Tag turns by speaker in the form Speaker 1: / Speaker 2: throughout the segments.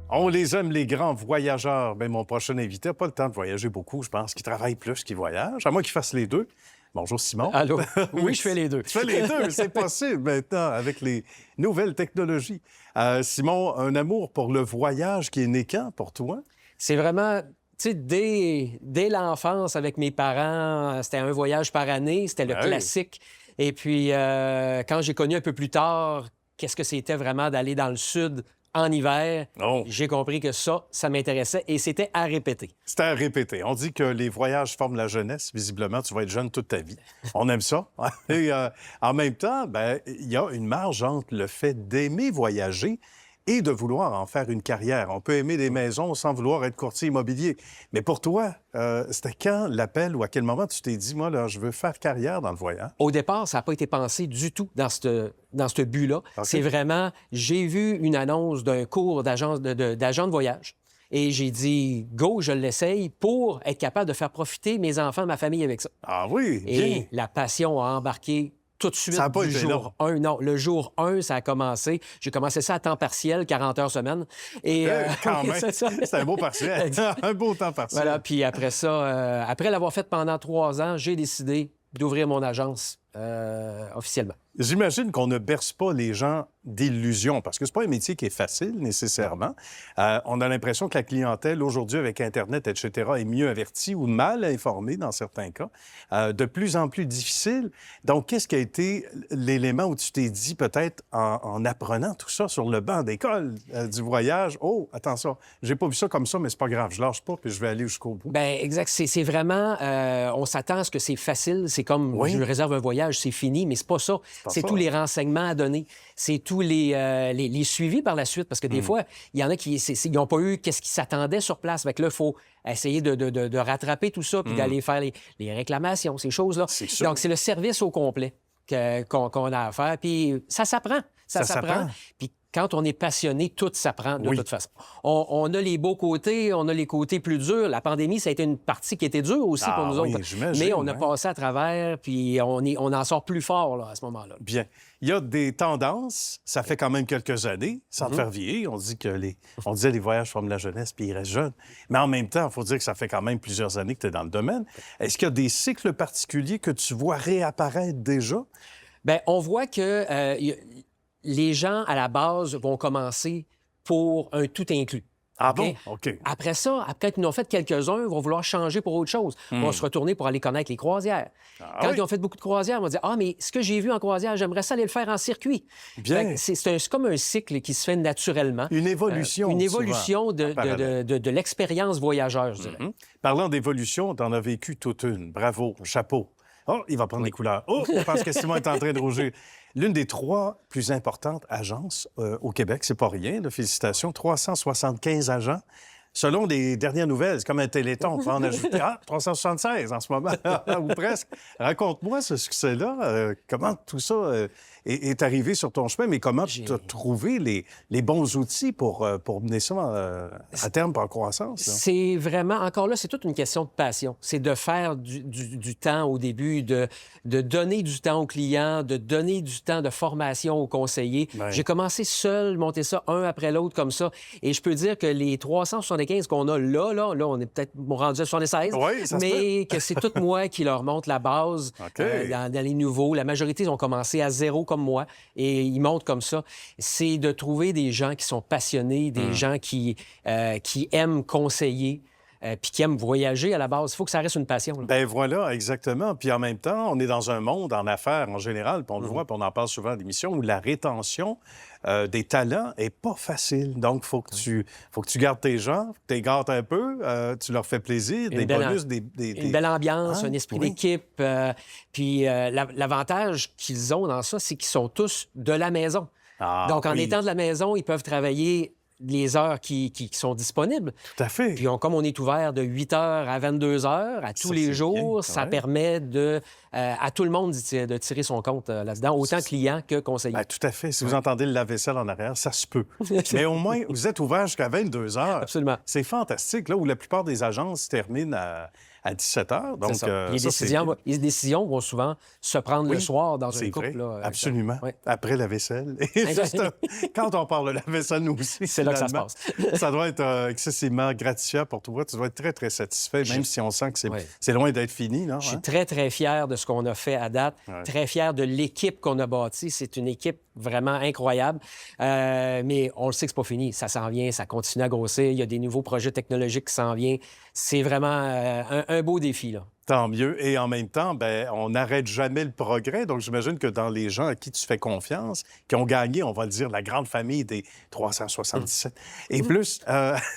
Speaker 1: On les aime, les grands voyageurs. Bien, mon prochain invité n'a pas le temps de voyager beaucoup, je pense, qu'il travaille plus qu'il voyage, à moins qu'il fasse les deux. Bonjour, Simon.
Speaker 2: Allô? Oui, je fais les deux.
Speaker 1: Tu fais les deux, c'est possible maintenant avec les nouvelles technologies. Simon, un amour pour le voyage qui est né quand pour toi?
Speaker 2: C'est vraiment, tu sais, dès l'enfance avec mes parents, c'était un voyage par année, c'était le
Speaker 1: Ouais.
Speaker 2: classique. Et puis, quand j'ai connu un peu plus tard, qu'est-ce que c'était vraiment d'aller dans le sud en hiver,
Speaker 1: Oh.
Speaker 2: j'ai compris que ça m'intéressait et c'était à répéter.
Speaker 1: C'était à répéter. On dit que les voyages forment la jeunesse. Visiblement, tu vas être jeune toute ta vie. On aime ça. Et en même temps, ben, il y a une marge entre le fait d'aimer voyager et de vouloir en faire une carrière. On peut aimer des maisons sans vouloir être courtier immobilier. Mais pour toi, c'était quand l'appel ou à quel moment tu t'es dit, moi, là, je veux faire carrière dans le voyage?
Speaker 2: Au départ, ça n'a pas été pensé du tout dans ce but-là.
Speaker 1: OK.
Speaker 2: C'est vraiment, j'ai vu une annonce d'un cours d'agent de voyage. Et j'ai dit, go, je l'essaye pour être capable de faire profiter mes enfants, ma famille avec ça.
Speaker 1: Ah oui, bien.
Speaker 2: Et la passion a embarqué tout de suite
Speaker 1: Ça a pas
Speaker 2: du
Speaker 1: été
Speaker 2: jour 1. Non, le jour 1, ça a commencé. J'ai commencé ça à temps partiel, 40 heures semaine. Et,
Speaker 1: Quand
Speaker 2: oui,
Speaker 1: même,
Speaker 2: c'est ça.
Speaker 1: c'est un beau partiel. Un beau temps partiel.
Speaker 2: Voilà, puis après ça, après l'avoir fait pendant 3 ans, j'ai décidé d'ouvrir mon agence officiellement.
Speaker 1: J'imagine qu'on ne berce pas les gens d'illusions, parce que c'est pas un métier qui est facile, nécessairement. On a l'impression que la clientèle, aujourd'hui, avec Internet, etc., est mieux avertie ou mal informée, dans certains cas, de plus en plus difficile. Donc, qu'est-ce qui a été l'élément où tu t'es dit, peut-être, en apprenant tout ça sur le banc d'école du voyage, « Oh, attention, j'ai pas vu ça comme ça, mais c'est pas grave, je lâche pas, puis je vais aller jusqu'au bout. »
Speaker 2: Bien, exact. C'est vraiment... on s'attend à ce que c'est facile. C'est comme,
Speaker 1: Oui.
Speaker 2: je réserve un voyage, c'est fini, mais c'est pas ça. C'est
Speaker 1: ça.
Speaker 2: tous les renseignements à donner. C'est tous les suivis par la suite. Parce que des fois, il y en a qui n'ont pas eu qu'est-ce qu'ils s'attendaient sur place. Fait que là, il faut essayer de rattraper tout ça puis d'aller faire les réclamations, ces choses-là.
Speaker 1: C'est sûr.
Speaker 2: Donc, c'est le service au complet qu'on a à faire. Puis ça s'apprend. Ça s'apprend. Puis quand on est passionné, tout s'apprend de
Speaker 1: Oui.
Speaker 2: toute façon. On a les beaux côtés, on a les côtés plus durs. La pandémie, ça a été une partie qui était dure aussi pour nous
Speaker 1: oui,
Speaker 2: autres.
Speaker 1: j'imagine,
Speaker 2: Mais on a
Speaker 1: ouais.
Speaker 2: passé à travers, puis on en sort plus fort là, à ce moment-là.
Speaker 1: Bien. Il y a des tendances, ça fait quand même quelques années, sans te faire vieillir. On dit que on disait les voyages forment la jeunesse, puis ils restent jeunes. Mais en même temps, il faut dire que ça fait quand même plusieurs années que tu es dans le domaine. Est-ce qu'il y a des cycles particuliers que tu vois réapparaître déjà?
Speaker 2: Bien, on voit que les gens, à la base, vont commencer pour un tout inclus.
Speaker 1: Ah
Speaker 2: OK?
Speaker 1: bon? OK.
Speaker 2: Après ça, après qu'ils en ont fait quelques-uns, vont vouloir changer pour autre chose. Vont se retourner pour aller connaître les croisières. Quand
Speaker 1: oui?
Speaker 2: ils ont fait beaucoup de croisières, ils vont dire « Ah, mais ce que j'ai vu en croisière, j'aimerais ça aller le faire en circuit. »
Speaker 1: Bien.
Speaker 2: C'est comme un cycle qui se fait naturellement.
Speaker 1: Une évolution.
Speaker 2: Une
Speaker 1: souvent,
Speaker 2: évolution
Speaker 1: en parallèle.
Speaker 2: de l'expérience voyageur, je dirais.
Speaker 1: Parlant d'évolution, tu en as vécu toute une. Bravo, chapeau. Oh, il va prendre les couleurs. Oh, je pense que Simon est en train de rougir. L'une des 3 plus importantes agences au Québec, c'est pas rien, là, félicitations, 375 agents. Selon les dernières nouvelles, c'est comme un téléthon, on peut en ajouter 376 en ce moment, ou presque. Raconte-moi ce succès-là, comment tout ça est arrivé sur ton chemin, mais comment tu as trouvé les bons outils pour mener ça à terme en croissance? Là?
Speaker 2: C'est vraiment, encore là, c'est toute une question de passion. C'est de faire du temps au début, de donner du temps aux clients, de donner du temps de formation aux conseillers.
Speaker 1: Ouais.
Speaker 2: J'ai commencé seul, monter ça un après l'autre comme ça. Et je peux dire que les 375 qu'on a là, on est peut-être rendu à 76,
Speaker 1: Oui, ça se
Speaker 2: mais que c'est tout moi qui leur montre la base
Speaker 1: OK.
Speaker 2: dans les nouveaux. La majorité, ils ont commencé à 0 comme moi et ils montent comme ça. C'est de trouver des gens qui sont passionnés, des gens qui aiment conseiller, puis qui aiment voyager à la base. Il faut que ça reste une passion. Là.
Speaker 1: Ben voilà, exactement. Puis en même temps, on est dans un monde en affaires en général, puis on le voit, puis on en parle souvent à l'émission, où la rétention des talents est pas facile. Donc, faut que tu gardes tes gens, tu les gardes un peu, tu leur fais plaisir, des bonus,
Speaker 2: Une belle ambiance, un esprit
Speaker 1: oui.
Speaker 2: d'équipe. Puis l'avantage qu'ils ont dans ça, c'est qu'ils sont tous de la maison.
Speaker 1: Ah,
Speaker 2: Donc, en
Speaker 1: oui,
Speaker 2: étant de la maison, ils peuvent travailler les heures qui sont disponibles.
Speaker 1: tout à fait.
Speaker 2: Puis comme on est ouvert de 8 heures à 22 heures, à tous
Speaker 1: Ça,
Speaker 2: les
Speaker 1: c'est
Speaker 2: jours,
Speaker 1: bien,
Speaker 2: ça
Speaker 1: ouais.
Speaker 2: permet à tout le monde de tirer son compte là-dedans, autant client que conseiller.
Speaker 1: Ben, tout à fait. Si vous entendez le lave-vaisselle en arrière, ça se peut. Mais au moins, vous êtes ouvert jusqu'à 22 heures.
Speaker 2: Absolument.
Speaker 1: C'est fantastique, là où la plupart des agences terminent à à 17 h. Donc,
Speaker 2: C'est ça. Les
Speaker 1: ça,
Speaker 2: les décisions vont souvent se prendre le
Speaker 1: Oui,
Speaker 2: soir dans un
Speaker 1: c'est
Speaker 2: couple.
Speaker 1: vrai,
Speaker 2: Là,
Speaker 1: absolument.
Speaker 2: Oui.
Speaker 1: Après la vaisselle. Et juste, quand on parle de la vaisselle, nous aussi,
Speaker 2: C'est là que ça se
Speaker 1: finalement,
Speaker 2: passe.
Speaker 1: ça doit être excessivement gratifiant pour toi. Tu dois être très, très satisfait, même si on sent que
Speaker 2: Oui.
Speaker 1: c'est loin d'être fini, non?
Speaker 2: Je suis
Speaker 1: Hein?
Speaker 2: très, très fier de ce qu'on a fait à date,
Speaker 1: Ouais.
Speaker 2: très fier de l'équipe qu'on a bâtie. C'est une équipe vraiment incroyable. Mais on le sait que c'est pas fini. Ça s'en vient, ça continue à grossir. Il y a des nouveaux projets technologiques qui s'en viennent. C'est vraiment un beau défi, là.
Speaker 1: Tant mieux. Et en même temps, ben, on n'arrête jamais le progrès. Donc, j'imagine que dans les gens à qui tu fais confiance, qui ont gagné, on va le dire, la grande famille des 377 et plus,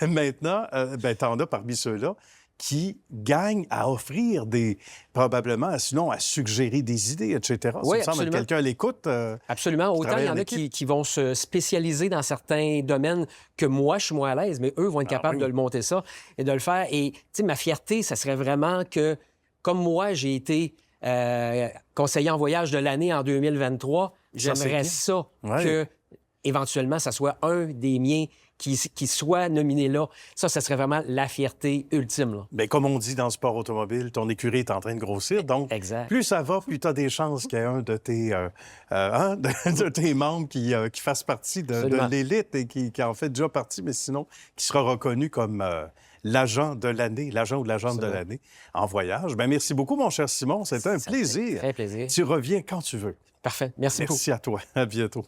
Speaker 1: maintenant, ben, tu en as parmi ceux-là qui gagnent à offrir probablement, sinon à suggérer des idées, etc.
Speaker 2: Oui,
Speaker 1: Ça me semble que
Speaker 2: absolument.
Speaker 1: quelqu'un à l'écoute.
Speaker 2: Absolument. Autant il
Speaker 1: travaille
Speaker 2: y en
Speaker 1: en
Speaker 2: a
Speaker 1: équipe.
Speaker 2: qui vont se spécialiser dans certains domaines que moi, je suis moins à l'aise, mais eux vont être capables
Speaker 1: oui.
Speaker 2: de le monter ça et de le faire. Et, tu sais, ma fierté, ça serait vraiment que, comme moi, j'ai été conseiller en voyage de l'année en 2023,
Speaker 1: Ça, c'est
Speaker 2: j'aimerais
Speaker 1: bien.
Speaker 2: ça
Speaker 1: Ouais.
Speaker 2: que, éventuellement, ça soit un des miens qui soit nominé là. Ça serait vraiment la fierté ultime, là.
Speaker 1: Bien, comme on dit dans le sport automobile, ton écurie est en train de grossir. Donc,
Speaker 2: Exact.
Speaker 1: plus ça va, plus tu as des chances qu'il y ait un de de tes membres qui fasse partie de
Speaker 2: Absolument.
Speaker 1: l'élite et qui en fait déjà partie, mais sinon, qui sera reconnu comme l'agent de l'année, l'agent ou l'agente de
Speaker 2: Absolument.
Speaker 1: l'année en voyage. Bien, merci beaucoup, mon cher Simon. C'était un
Speaker 2: Ça me fait
Speaker 1: plaisir.
Speaker 2: très plaisir.
Speaker 1: Tu reviens quand tu veux.
Speaker 2: Parfait. Merci beaucoup.
Speaker 1: Merci à toi. À bientôt.